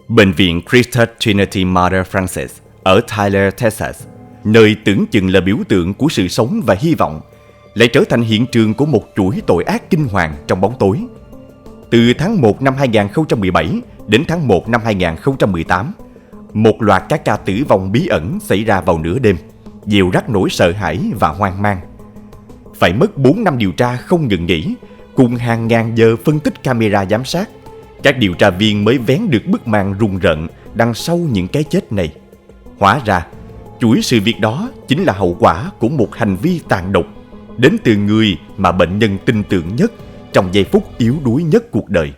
Bệnh viện Christ Trinity Mother Frances ở Tyler, Texas, nơi tưởng chừng là biểu tượng của sự sống và hy vọng, lại trở thành hiện trường của một chuỗi tội ác kinh hoàng trong bóng tối. Từ tháng 1 năm 2017 đến tháng 1 năm 2018, một loạt các ca tử vong bí ẩn xảy ra vào nửa đêm, gieo rắc nỗi sợ hãi và hoang mang. Phải mất 4 năm điều tra không ngừng nghỉ, cùng hàng ngàn giờ phân tích camera giám sát, các điều tra viên mới vén được bức màn rùng rợn đằng sau những cái chết này. Hóa ra, chuỗi sự việc đó chính là hậu quả của một hành vi tàn độc đến từ người mà bệnh nhân tin tưởng nhất trong giây phút yếu đuối nhất cuộc đời.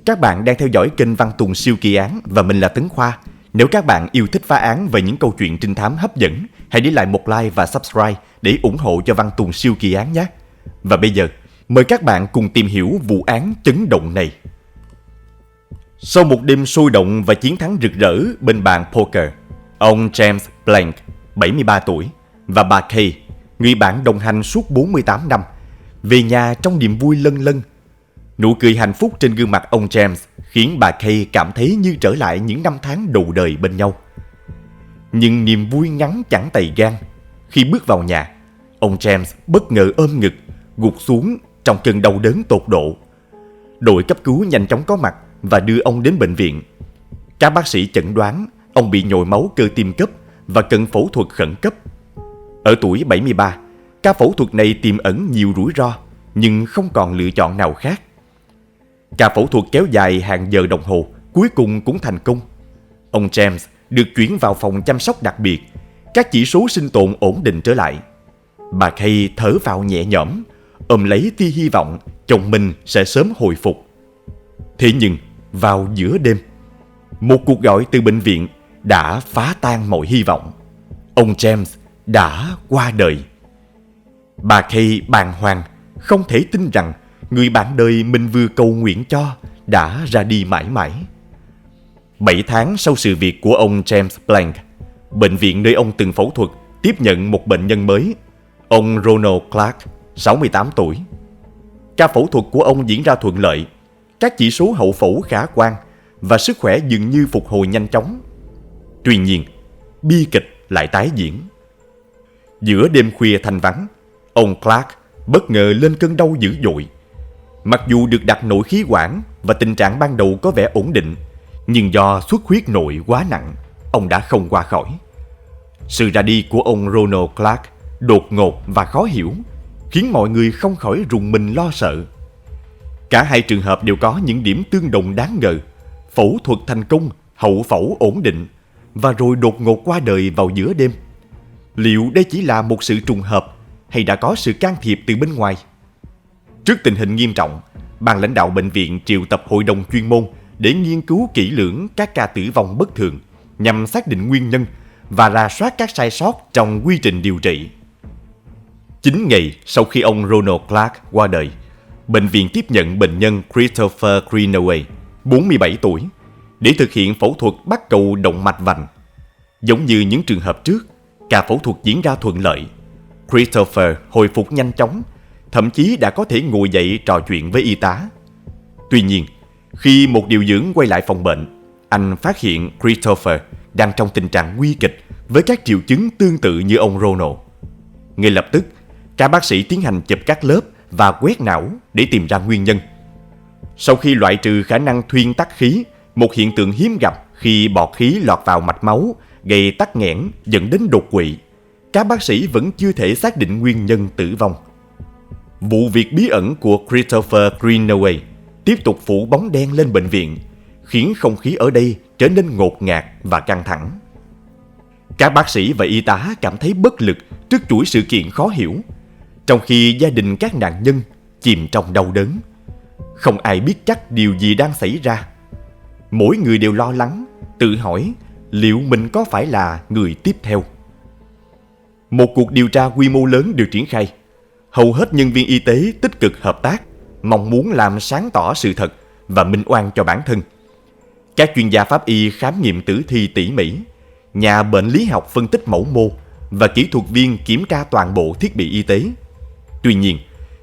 Các bạn đang theo dõi kênh Văn Tùng Siêu Kỳ Án và mình là Tấn Khoa. Nếu các bạn yêu thích phá án về những câu chuyện trinh thám hấp dẫn, hãy để lại một like và subscribe để ủng hộ cho Văn Tùng Siêu Kỳ Án nhé. Và bây giờ, mời các bạn cùng tìm hiểu vụ án chấn động này. Sau một đêm sôi động và chiến thắng rực rỡ bên bàn poker, ông James Blank, 73 tuổi, và bà Kay, người bạn đồng hành suốt 48 năm, về nhà trong niềm vui lân lân. Nụ cười hạnh phúc trên gương mặt ông James khiến bà Kay cảm thấy như trở lại những năm tháng đầu đời bên nhau. Nhưng niềm vui ngắn chẳng tày gan. Khi bước vào nhà, ông James bất ngờ ôm ngực, gục xuống trong cơn đau đớn tột độ. Đội cấp cứu nhanh chóng có mặt và đưa ông đến bệnh viện. Các bác sĩ chẩn đoán ông bị nhồi máu cơ tim cấp và cần phẫu thuật khẩn cấp. Ở tuổi 73, ca phẫu thuật này tiềm ẩn nhiều rủi ro, nhưng không còn lựa chọn nào khác. Ca phẫu thuật kéo dài hàng giờ đồng hồ, cuối cùng cũng thành công. Ông James được chuyển vào phòng chăm sóc đặc biệt, các chỉ số sinh tồn ổn định trở lại. Bà Kay thở phào nhẹ nhõm, ôm lấy tia hy vọng chồng mình sẽ sớm hồi phục. Thế nhưng, vào giữa đêm, một cuộc gọi từ bệnh viện đã phá tan mọi hy vọng. Ông James đã qua đời. Bà Kay bàng hoàng, không thể tin rằng người bạn đời mình vừa cầu nguyện cho đã ra đi mãi mãi. 7 tháng sau sự việc của ông James Blank, bệnh viện nơi ông từng phẫu thuật tiếp nhận một bệnh nhân mới, ông Ronald Clark, 68 tuổi. Ca phẫu thuật của ông diễn ra thuận lợi, các chỉ số hậu phẫu khả quan và sức khỏe dường như phục hồi nhanh chóng. Tuy nhiên, bi kịch lại tái diễn. Giữa đêm khuya thanh vắng, ông Clark bất ngờ lên cơn đau dữ dội. Mặc dù được đặt nội khí quản và tình trạng ban đầu có vẻ ổn định, nhưng do xuất huyết nội quá nặng, ông đã không qua khỏi. Sự ra đi của ông Ronald Clark đột ngột và khó hiểu, khiến mọi người không khỏi rùng mình lo sợ. Cả hai trường hợp đều có những điểm tương đồng đáng ngờ: phẫu thuật thành công, hậu phẫu ổn định, và rồi đột ngột qua đời vào giữa đêm. Liệu đây chỉ là một sự trùng hợp hay đã có sự can thiệp từ bên ngoài? Trước tình hình nghiêm trọng, ban lãnh đạo bệnh viện triệu tập hội đồng chuyên môn để nghiên cứu kỹ lưỡng các ca tử vong bất thường, nhằm xác định nguyên nhân và rà soát các sai sót trong quy trình điều trị. 9 ngày sau khi ông Ronald Clark qua đời, bệnh viện tiếp nhận bệnh nhân Christopher Greenaway, 47 tuổi, để thực hiện phẫu thuật bắt cầu động mạch vành. Giống như những trường hợp trước, ca phẫu thuật diễn ra thuận lợi. Christopher hồi phục nhanh chóng, thậm chí đã có thể ngồi dậy trò chuyện với y tá. Tuy nhiên, khi một điều dưỡng quay lại phòng bệnh, anh phát hiện Christopher đang trong tình trạng nguy kịch với các triệu chứng tương tự như ông Ronald. Ngay lập tức, các bác sĩ tiến hành chụp các lớp và quét não để tìm ra nguyên nhân. Sau khi loại trừ khả năng thuyên tắc khí, một hiện tượng hiếm gặp khi bọt khí lọt vào mạch máu gây tắc nghẽn dẫn đến đột quỵ, các bác sĩ vẫn chưa thể xác định nguyên nhân tử vong. Vụ việc bí ẩn của Christopher Greenaway tiếp tục phủ bóng đen lên bệnh viện, khiến không khí ở đây trở nên ngột ngạt và căng thẳng. Các bác sĩ và y tá cảm thấy bất lực trước chuỗi sự kiện khó hiểu, trong khi gia đình các nạn nhân chìm trong đau đớn. Không ai biết chắc điều gì đang xảy ra. Mỗi người đều lo lắng, tự hỏi liệu mình có phải là người tiếp theo. Một cuộc điều tra quy mô lớn được triển khai. Hầu hết nhân viên y tế tích cực hợp tác, mong muốn làm sáng tỏ sự thật và minh oan cho bản thân. Các chuyên gia pháp y khám nghiệm tử thi tỉ mỉ, nhà bệnh lý học phân tích mẫu mô và kỹ thuật viên kiểm tra toàn bộ thiết bị y tế. Tuy nhiên,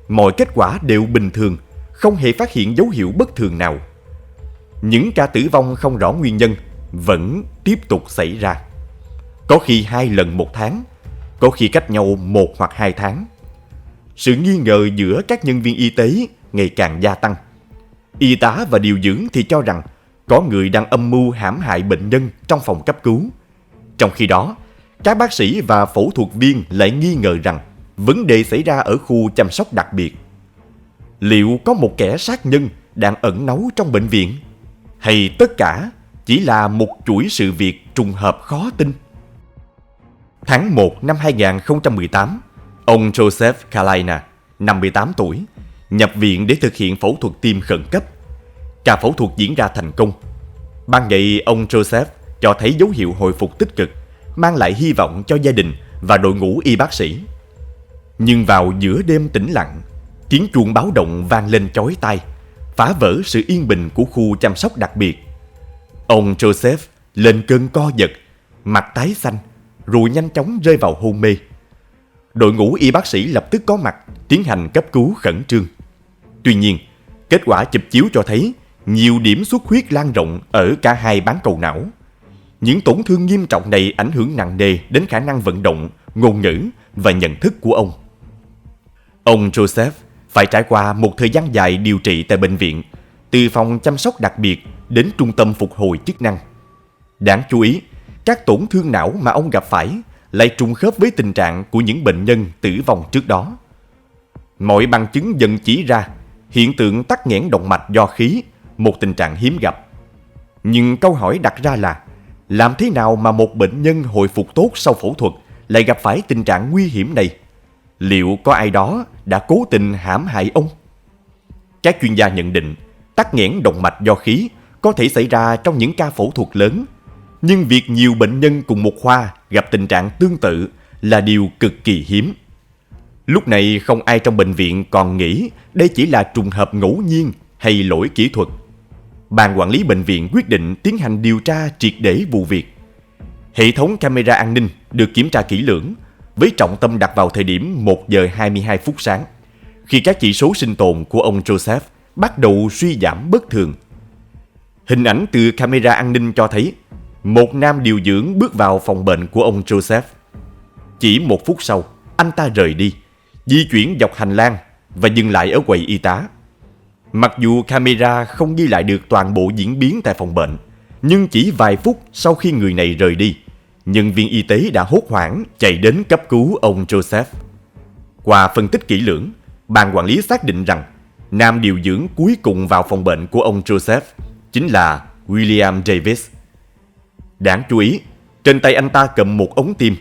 mọi kết quả đều bình thường, không hề phát hiện dấu hiệu bất thường nào. những ca tử vong không rõ nguyên nhân vẫn tiếp tục xảy ra. Có khi 2 lần 1 tháng, có khi cách nhau 1 hoặc 2 tháng. Sự nghi ngờ giữa các nhân viên y tế ngày càng gia tăng. Y tá và điều dưỡng thì cho rằng có người đang âm mưu hãm hại bệnh nhân trong phòng cấp cứu. Trong khi đó, các bác sĩ và phẫu thuật viên lại nghi ngờ rằng vấn đề xảy ra ở khu chăm sóc đặc biệt. Liệu có một kẻ sát nhân đang ẩn náu trong bệnh viện? Hay tất cả chỉ là một chuỗi sự việc trùng hợp khó tin? Tháng 1 năm 2018, ông Joseph Kalina, 58 tuổi, nhập viện để thực hiện phẫu thuật tim khẩn cấp. Ca phẫu thuật diễn ra thành công. Ban ngày, ông Joseph cho thấy dấu hiệu hồi phục tích cực, mang lại hy vọng cho gia đình và đội ngũ y bác sĩ. Nhưng vào giữa đêm tĩnh lặng, tiếng chuông báo động vang lên chói tai, phá vỡ sự yên bình của khu chăm sóc đặc biệt. Ông Joseph lên cơn co giật, mặt tái xanh, rồi nhanh chóng rơi vào hôn mê. Đội ngũ y bác sĩ lập tức có mặt, tiến hành cấp cứu khẩn trương. Tuy nhiên, kết quả chụp chiếu cho thấy nhiều điểm xuất huyết lan rộng ở cả hai bán cầu não. Những tổn thương nghiêm trọng này ảnh hưởng nặng nề đến khả năng vận động, ngôn ngữ và nhận thức của ông. Ông Joseph phải trải qua một thời gian dài điều trị tại bệnh viện, từ phòng chăm sóc đặc biệt đến trung tâm phục hồi chức năng. Đáng chú ý, các tổn thương não mà ông gặp phải lại trùng khớp với tình trạng của những bệnh nhân tử vong trước đó. Mọi bằng chứng dần chỉ ra hiện tượng tắc nghẽn động mạch do khí, một tình trạng hiếm gặp. Nhưng câu hỏi đặt ra là, làm thế nào mà một bệnh nhân hồi phục tốt sau phẫu thuật lại gặp phải tình trạng nguy hiểm này? Liệu có ai đó đã cố tình hãm hại ông? Các chuyên gia nhận định, tắc nghẽn động mạch do khí có thể xảy ra trong những ca phẫu thuật lớn, nhưng việc nhiều bệnh nhân cùng một khoa gặp tình trạng tương tự là điều cực kỳ hiếm. Lúc này không ai trong bệnh viện còn nghĩ đây chỉ là trùng hợp ngẫu nhiên hay lỗi kỹ thuật. Ban quản lý bệnh viện quyết định tiến hành điều tra triệt để vụ việc. Hệ thống camera an ninh được kiểm tra kỹ lưỡng, với trọng tâm đặt vào thời điểm 1 giờ 22 phút sáng, khi các chỉ số sinh tồn của ông Joseph bắt đầu suy giảm bất thường. Hình ảnh từ camera an ninh cho thấy một nam điều dưỡng bước vào phòng bệnh của ông Joseph. Chỉ 1 phút sau, anh ta rời đi, di chuyển dọc hành lang và dừng lại ở quầy y tá. Mặc dù camera không ghi lại được toàn bộ diễn biến tại phòng bệnh, nhưng chỉ vài phút sau khi người này rời đi, nhân viên y tế đã hốt hoảng chạy đến cấp cứu ông Joseph. Qua phân tích kỹ lưỡng, ban quản lý xác định rằng nam điều dưỡng cuối cùng vào phòng bệnh của ông Joseph chính là William Davis. Đáng chú ý, trên tay anh ta cầm một ống tim.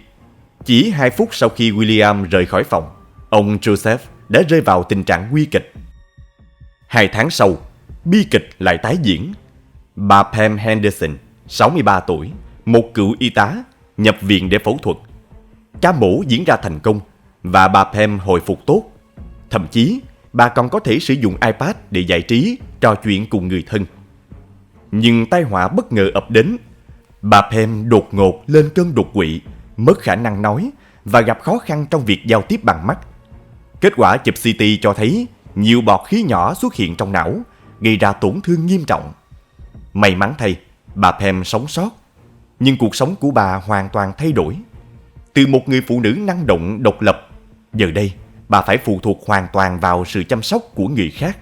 Chỉ 2 phút sau khi William rời khỏi phòng, ông Joseph đã rơi vào tình trạng nguy kịch. 2 tháng sau, bi kịch lại tái diễn. Bà Pam Henderson, 63 tuổi, một cựu y tá, nhập viện để phẫu thuật. Ca mổ diễn ra thành công và bà Pam hồi phục tốt. Thậm chí, bà còn có thể sử dụng iPad để giải trí, trò chuyện cùng người thân. Nhưng tai họa bất ngờ ập đến. Bà Pam đột ngột lên cơn đột quỵ, mất khả năng nói và gặp khó khăn trong việc giao tiếp bằng mắt. Kết quả chụp CT cho thấy nhiều bọt khí nhỏ xuất hiện trong não, gây ra tổn thương nghiêm trọng. May mắn thay, bà Pam sống sót, nhưng cuộc sống của bà hoàn toàn thay đổi. Từ một người phụ nữ năng động, độc lập, giờ đây bà phải phụ thuộc hoàn toàn vào sự chăm sóc của người khác.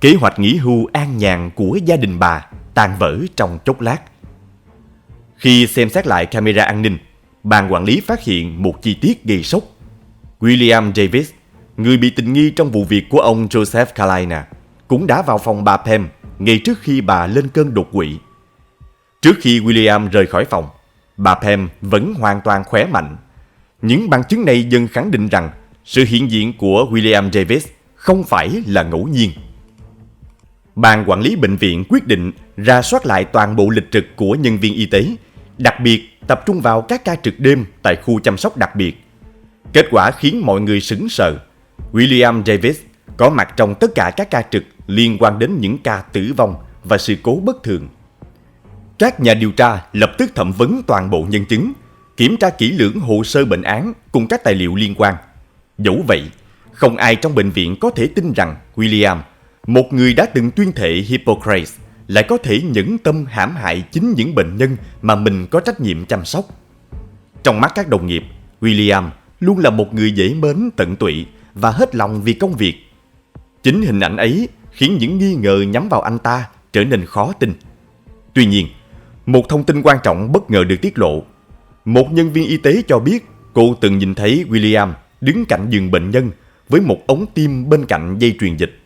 Kế hoạch nghỉ hưu an nhàn của gia đình bà tan vỡ trong chốc lát. Khi xem xét lại camera an ninh, ban quản lý phát hiện một chi tiết gây sốc. William Davis, người bị tình nghi trong vụ việc của ông Joseph Kalina, cũng đã vào phòng bà Pam ngay trước khi bà lên cơn đột quỵ. Trước khi William rời khỏi phòng, bà Pam vẫn hoàn toàn khỏe mạnh. Những bằng chứng này dần khẳng định rằng sự hiện diện của William Davis không phải là ngẫu nhiên. Ban quản lý bệnh viện quyết định rà soát lại toàn bộ lịch trực của nhân viên y tế, đặc biệt tập trung vào các ca trực đêm tại khu chăm sóc đặc biệt. Kết quả khiến mọi người sững sờ. William Davis có mặt trong tất cả các ca trực liên quan đến những ca tử vong và sự cố bất thường. Các nhà điều tra lập tức thẩm vấn toàn bộ nhân chứng, kiểm tra kỹ lưỡng hồ sơ bệnh án cùng các tài liệu liên quan. Dẫu vậy, không ai trong bệnh viện có thể tin rằng William, một người đã từng tuyên thệ Hippocrates, lại có thể nhẫn tâm hãm hại chính những bệnh nhân mà mình có trách nhiệm chăm sóc. Trong mắt các đồng nghiệp, William luôn là một người dễ mến, tận tụy và hết lòng vì công việc. Chính hình ảnh ấy khiến những nghi ngờ nhắm vào anh ta trở nên khó tin. Tuy nhiên, một thông tin quan trọng bất ngờ được tiết lộ. Một nhân viên y tế cho biết cô từng nhìn thấy William đứng cạnh giường bệnh nhân với một ống tim bên cạnh dây truyền dịch.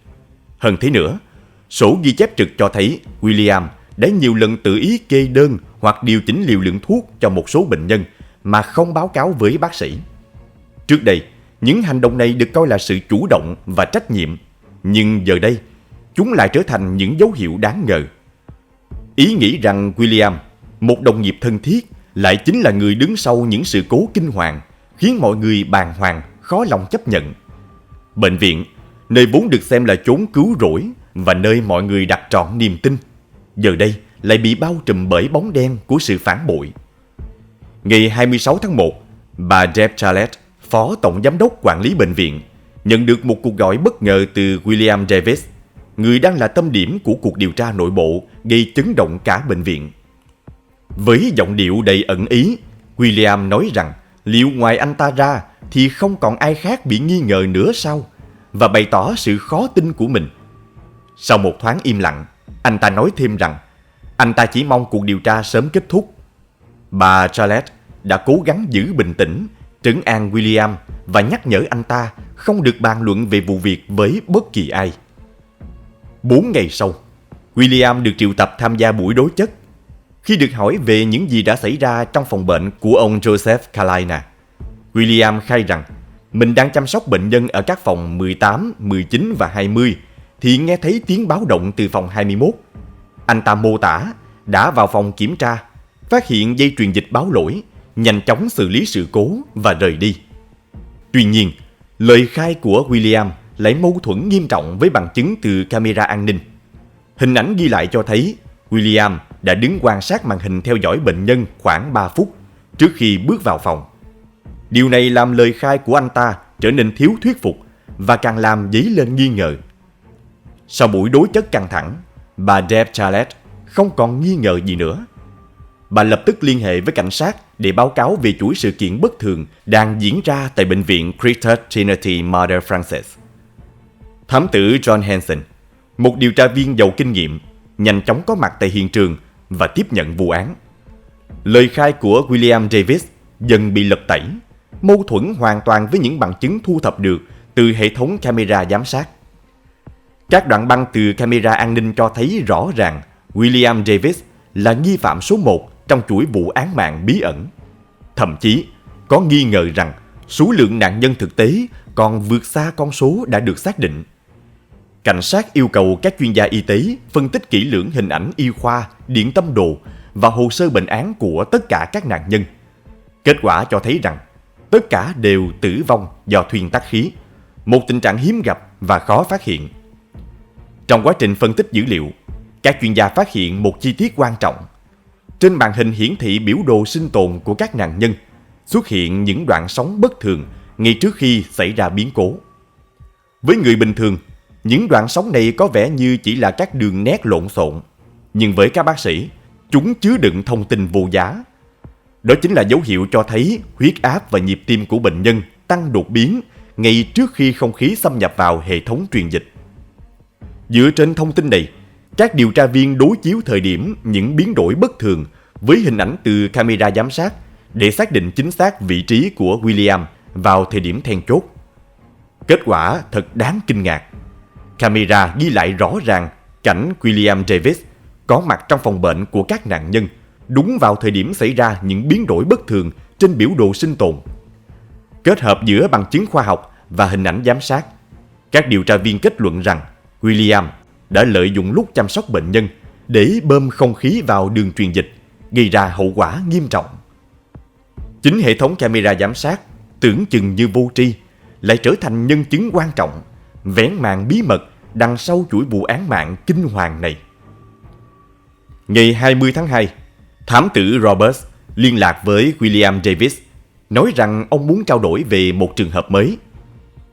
Hơn thế nữa, sổ ghi chép trực cho thấy William đã nhiều lần tự ý kê đơn hoặc điều chỉnh liều lượng thuốc cho một số bệnh nhân mà không báo cáo với bác sĩ. Trước đây, những hành động này được coi là sự chủ động và trách nhiệm, nhưng giờ đây, chúng lại trở thành những dấu hiệu đáng ngờ. Ý nghĩ rằng William, một đồng nghiệp thân thiết, lại chính là người đứng sau những sự cố kinh hoàng, khiến mọi người bàng hoàng, khó lòng chấp nhận. Bệnh viện, nơi vốn được xem là chốn cứu rỗi và nơi mọi người đặt trọn niềm tin, giờ đây lại bị bao trùm bởi bóng đen của sự phản bội. Ngày 26 tháng 1, bà Deb Charlotte, phó tổng giám đốc quản lý bệnh viện, nhận được một cuộc gọi bất ngờ từ William Davis, người đang là tâm điểm của cuộc điều tra nội bộ gây chấn động cả bệnh viện. Với giọng điệu đầy ẩn ý, William nói rằng liệu ngoài anh ta ra thì không còn ai khác bị nghi ngờ nữa sao, và bày tỏ sự khó tin của mình. Sau một thoáng im lặng, anh ta nói thêm rằng anh ta chỉ mong cuộc điều tra sớm kết thúc. Bà Charlotte đã cố gắng giữ bình tĩnh, trấn an William và nhắc nhở anh ta không được bàn luận về vụ việc với bất kỳ ai. 4 ngày sau, William được triệu tập tham gia buổi đối chất. Khi được hỏi về những gì đã xảy ra trong phòng bệnh của ông Joseph Carlina, William khai rằng mình đang chăm sóc bệnh nhân ở các phòng 18, 19 và 20 thì nghe thấy tiếng báo động từ phòng 21. Anh ta mô tả đã vào phòng kiểm tra, phát hiện dây truyền dịch báo lỗi, nhanh chóng xử lý sự cố và rời đi. Tuy nhiên, lời khai của William lại mâu thuẫn nghiêm trọng với bằng chứng từ camera an ninh. Hình ảnh ghi lại cho thấy William đã đứng quan sát màn hình theo dõi bệnh nhân khoảng 3 phút trước khi bước vào phòng. Điều này làm lời khai của anh ta trở nên thiếu thuyết phục và càng làm dấy lên nghi ngờ. Sau buổi đối chất căng thẳng, bà Deb Charlotte không còn nghi ngờ gì nữa. Bà lập tức liên hệ với cảnh sát để báo cáo về chuỗi sự kiện bất thường đang diễn ra tại bệnh viện Christ Trinity Mother Frances. Thám tử John Hanson, một điều tra viên giàu kinh nghiệm, nhanh chóng có mặt tại hiện trường và tiếp nhận vụ án. Lời khai của William Davis dần bị lật tẩy, mâu thuẫn hoàn toàn với những bằng chứng thu thập được từ hệ thống camera giám sát. Các đoạn băng từ camera an ninh cho thấy rõ ràng William Davis là nghi phạm số 1 trong chuỗi vụ án mạng bí ẩn. Thậm chí, có nghi ngờ rằng số lượng nạn nhân thực tế còn vượt xa con số đã được xác định. Cảnh sát yêu cầu các chuyên gia y tế phân tích kỹ lưỡng hình ảnh y khoa, điện tâm đồ và hồ sơ bệnh án của tất cả các nạn nhân. Kết quả cho thấy rằng tất cả đều tử vong do thuyên tắc khí, một tình trạng hiếm gặp và khó phát hiện. Trong quá trình phân tích dữ liệu, các chuyên gia phát hiện một chi tiết quan trọng. Trên màn hình hiển thị biểu đồ sinh tồn của các nạn nhân xuất hiện những đoạn sóng bất thường ngay trước khi xảy ra biến cố. Với người bình thường, những đoạn sóng này có vẻ như chỉ là các đường nét lộn xộn, nhưng với các bác sĩ, chúng chứa đựng thông tin vô giá. Đó chính là dấu hiệu cho thấy huyết áp và nhịp tim của bệnh nhân tăng đột biến ngay trước khi không khí xâm nhập vào hệ thống truyền dịch. Dựa trên thông tin này, các điều tra viên đối chiếu thời điểm những biến đổi bất thường với hình ảnh từ camera giám sát để xác định chính xác vị trí của William vào thời điểm then chốt. Kết quả thật đáng kinh ngạc. Camera ghi lại rõ ràng cảnh William Davis có mặt trong phòng bệnh của các nạn nhân đúng vào thời điểm xảy ra những biến đổi bất thường trên biểu đồ sinh tồn. Kết hợp giữa bằng chứng khoa học và hình ảnh giám sát, các điều tra viên kết luận rằng William đã lợi dụng lúc chăm sóc bệnh nhân để bơm không khí vào đường truyền dịch, gây ra hậu quả nghiêm trọng. Chính hệ thống camera giám sát tưởng chừng như vô tri lại trở thành nhân chứng quan trọng, vén màn bí mật đằng sau chuỗi vụ án mạng kinh hoàng này. Ngày 20 tháng 2, thám tử Roberts liên lạc với William Davis, nói rằng ông muốn trao đổi về một trường hợp mới.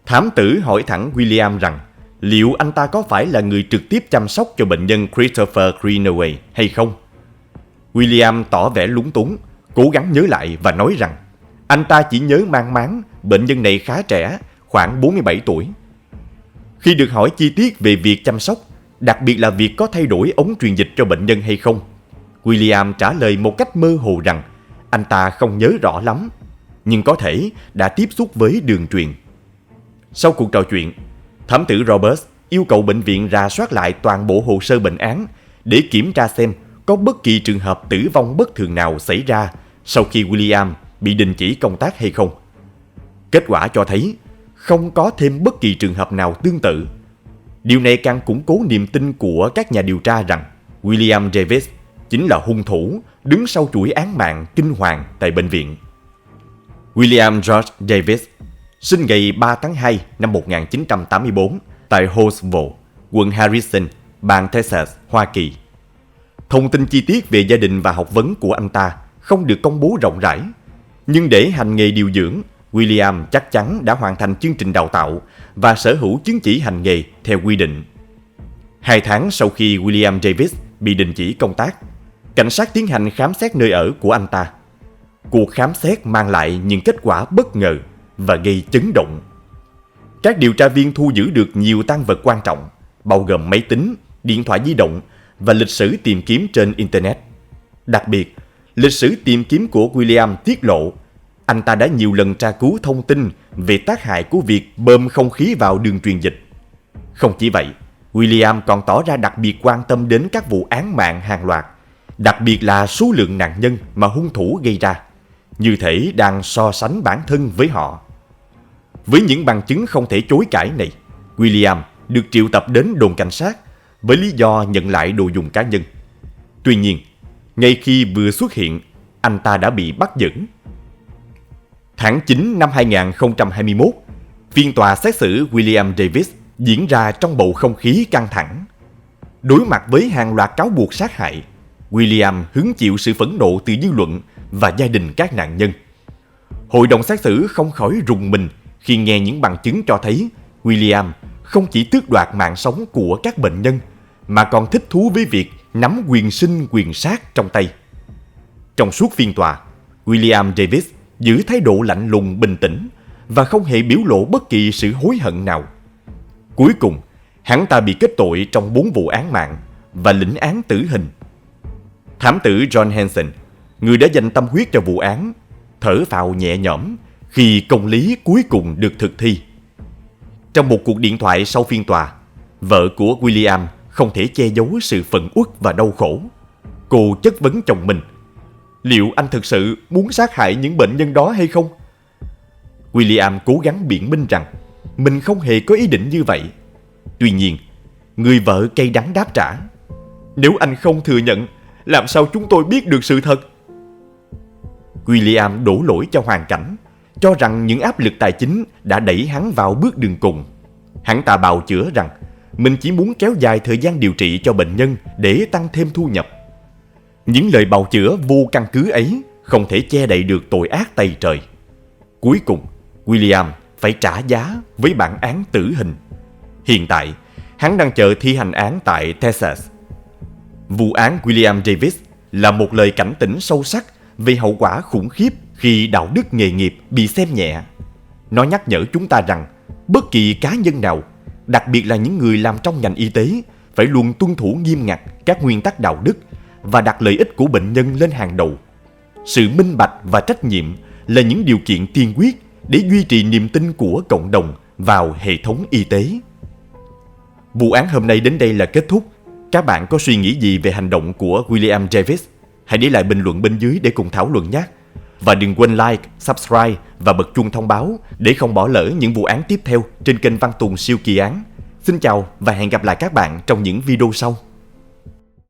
Thám tử hỏi thẳng William rằng liệu anh ta có phải là người trực tiếp chăm sóc cho bệnh nhân Christopher Greenaway hay không? William tỏ vẻ lúng túng, cố gắng nhớ lại và nói rằng anh ta chỉ nhớ mang máng bệnh nhân này khá trẻ, khoảng 47 tuổi. Khi được hỏi chi tiết về việc chăm sóc, đặc biệt là việc có thay đổi ống truyền dịch cho bệnh nhân hay không, William trả lời một cách mơ hồ rằng anh ta không nhớ rõ lắm, nhưng có thể đã tiếp xúc với đường truyền. Sau cuộc trò chuyện, thám tử Roberts yêu cầu bệnh viện rà soát lại toàn bộ hồ sơ bệnh án để kiểm tra xem có bất kỳ trường hợp tử vong bất thường nào xảy ra sau khi William bị đình chỉ công tác hay không. Kết quả cho thấy không có thêm bất kỳ trường hợp nào tương tự. Điều này càng củng cố niềm tin của các nhà điều tra rằng William Davis chính là hung thủ đứng sau chuỗi án mạng kinh hoàng tại bệnh viện. William George Davis sinh ngày 3 tháng 2 năm 1984 tại Hallsville, quận Harrison, bang Texas, Hoa Kỳ. Thông tin chi tiết về gia đình và học vấn của anh ta không được công bố rộng rãi, nhưng để hành nghề điều dưỡng, William chắc chắn đã hoàn thành chương trình đào tạo và sở hữu chứng chỉ hành nghề theo quy định. 2 tháng sau khi William Davis bị đình chỉ công tác, cảnh sát tiến hành khám xét nơi ở của anh ta. Cuộc khám xét mang lại những kết quả bất ngờ và gây chấn động. Các điều tra viên thu giữ được nhiều tang vật quan trọng, bao gồm máy tính, điện thoại di động và lịch sử tìm kiếm trên Internet. Đặc biệt, lịch sử tìm kiếm của William tiết lộ anh ta đã nhiều lần tra cứu thông tin về tác hại của việc bơm không khí vào đường truyền dịch. Không chỉ vậy, William còn tỏ ra đặc biệt quan tâm đến các vụ án mạng hàng loạt, đặc biệt là số lượng nạn nhân mà hung thủ gây ra, như thể đang so sánh bản thân với họ. Với những bằng chứng không thể chối cãi này, William được triệu tập đến đồn cảnh sát với lý do nhận lại đồ dùng cá nhân. Tuy nhiên, ngay khi vừa xuất hiện, anh ta đã bị bắt giữ. Tháng 9 năm 2021, phiên tòa xét xử William Davis diễn ra trong bầu không khí căng thẳng. Đối mặt với hàng loạt cáo buộc sát hại, William hứng chịu sự phẫn nộ từ dư luận và gia đình các nạn nhân. Hội đồng xét xử không khỏi rùng mình khi nghe những bằng chứng cho thấy William không chỉ tước đoạt mạng sống của các bệnh nhân, mà còn thích thú với việc nắm quyền sinh quyền sát trong tay. Trong suốt phiên tòa, William Davis giữ thái độ lạnh lùng bình tĩnh và không hề biểu lộ bất kỳ sự hối hận nào. Cuối cùng, hắn ta bị kết tội trong 4 vụ án mạng và lĩnh án tử hình. Thám tử John Hanson, người đã dành tâm huyết cho vụ án, thở phào nhẹ nhõm khi công lý cuối cùng được thực thi. Trong một cuộc điện thoại sau phiên tòa, vợ của William không thể che giấu sự phẫn uất và đau khổ. Cô chất vấn chồng mình: liệu anh thực sự muốn sát hại những bệnh nhân đó hay không? William cố gắng biện minh rằng mình không hề có ý định như vậy. Tuy nhiên, người vợ cay đắng đáp trả: nếu anh không thừa nhận, làm sao chúng tôi biết được sự thật? William đổ lỗi cho hoàn cảnh, cho rằng những áp lực tài chính đã đẩy hắn vào bước đường cùng. Hắn ta bào chữa rằng mình chỉ muốn kéo dài thời gian điều trị cho bệnh nhân để tăng thêm thu nhập. Những lời bào chữa vô căn cứ ấy không thể che đậy được tội ác tày trời. Cuối cùng, William phải trả giá với bản án tử hình. Hiện tại, hắn đang chờ thi hành án tại Texas. Vụ án William Davis là một lời cảnh tỉnh sâu sắc về hậu quả khủng khiếp khi đạo đức nghề nghiệp bị xem nhẹ. Nó nhắc nhở chúng ta rằng bất kỳ cá nhân nào, đặc biệt là những người làm trong ngành y tế, phải luôn tuân thủ nghiêm ngặt các nguyên tắc đạo đức và đặt lợi ích của bệnh nhân lên hàng đầu. Sự minh bạch và trách nhiệm là những điều kiện tiên quyết để duy trì niềm tin của cộng đồng vào hệ thống y tế. Vụ án hôm nay đến đây là kết thúc. Các bạn có suy nghĩ gì về hành động của William Davis? Hãy để lại bình luận bên dưới để cùng thảo luận nhé. Và đừng quên like, subscribe và bật chuông thông báo để không bỏ lỡ những vụ án tiếp theo trên kênh Văn Tùng Siêu Kỳ Án. Xin chào và hẹn gặp lại các bạn trong những video sau.